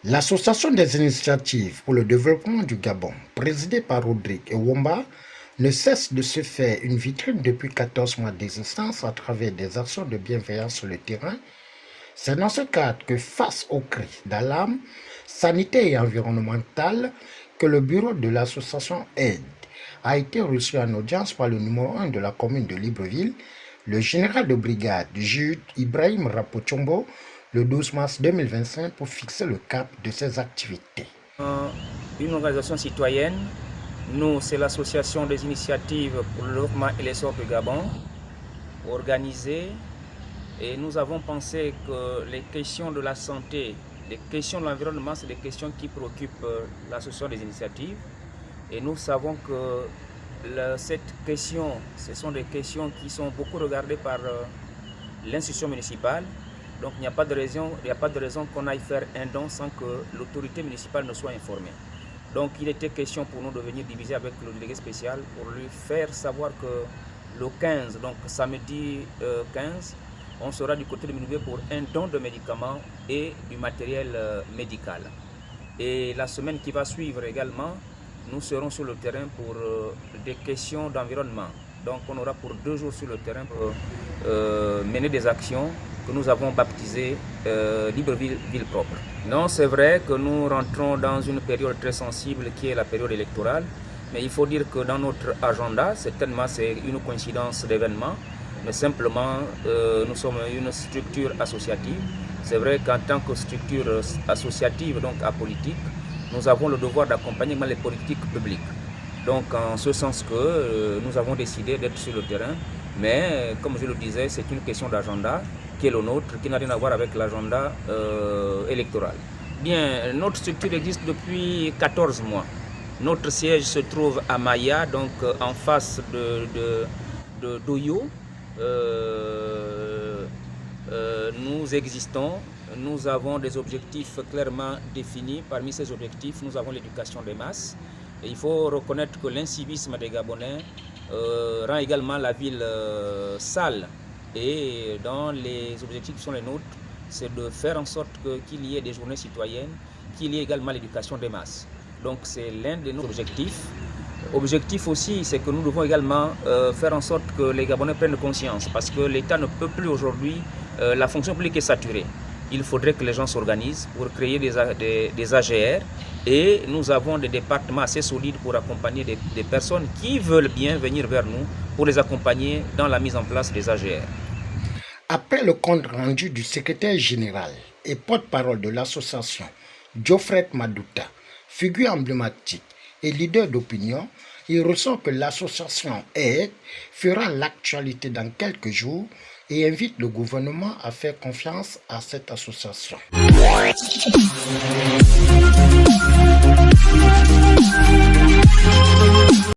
L'Association des initiatives pour le développement du Gabon, présidée par Rodrigue Ewomba, ne cesse de se faire une vitrine depuis 14 mois d'existence à travers des actions de bienveillance sur le terrain. C'est dans ce cadre que, face aux cris d'alarme sanitaire et environnemental, que le bureau de l'association AIDE a été reçu en audience par le numéro 1 de la commune de Libreville, le général de brigade Jude Ibrahim Rapochombo, le 12 mars 2025 pour fixer le cap de ses activités. Une organisation citoyenne, nous c'est l'association des initiatives pour le développement et l'essor du Gabon, organisée, et nous avons pensé que les questions de la santé, les questions de l'environnement, c'est des questions qui préoccupent l'association des initiatives, et nous savons que cette question, ce sont des questions qui sont beaucoup regardées par l'institution municipale. Donc il n'y a pas de raison qu'on aille faire un don sans que l'autorité municipale ne soit informée. Donc il était question pour nous de venir diviser avec le délégué spécial pour lui faire savoir que le 15, donc samedi 15, on sera du côté de Minouvé pour un don de médicaments et du matériel médical. Et la semaine qui va suivre également, nous serons sur le terrain pour des questions d'environnement. Donc on aura pour 2 jours sur le terrain pour mener des actions que nous avons baptisées Libreville Ville Propre. Non, c'est vrai que nous rentrons dans une période très sensible qui est la période électorale, mais il faut dire que dans notre agenda, certainement c'est une coïncidence d'événements, mais simplement nous sommes une structure associative. C'est vrai qu'en tant que structure associative, donc apolitique, nous avons le devoir d'accompagner les politiques publiques. Donc en ce sens que nous avons décidé d'être sur le terrain, mais comme je le disais, c'est une question d'agenda qui est le nôtre, qui n'a rien à voir avec l'agenda électoral. Bien, notre structure existe depuis 14 mois. Notre siège se trouve à Maya, donc en face d'Oyo. Nous existons, nous avons des objectifs clairement définis. Parmi ces objectifs, nous avons l'éducation des masses. Et il faut reconnaître que l'incivisme des Gabonais rend également la ville sale. Et dans les objectifs qui sont les nôtres, c'est de faire en sorte qu'il y ait des journées citoyennes, qu'il y ait également l'éducation des masses. Donc c'est l'un de nos objectifs. Objectif aussi, c'est que nous devons également faire en sorte que les Gabonais prennent conscience, parce que l'État ne peut plus aujourd'hui, la fonction publique est saturée. Il faudrait que les gens s'organisent pour créer des AGR, et nous avons des départements assez solides pour accompagner des personnes qui veulent bien venir vers nous pour les accompagner dans la mise en place des AGR. Après le compte rendu du secrétaire général et porte-parole de l'association, Geoffrey Madouta, figure emblématique et leader d'opinion, il ressent que l'association AIDE fera l'actualité dans quelques jours et invite le gouvernement à faire confiance à cette association.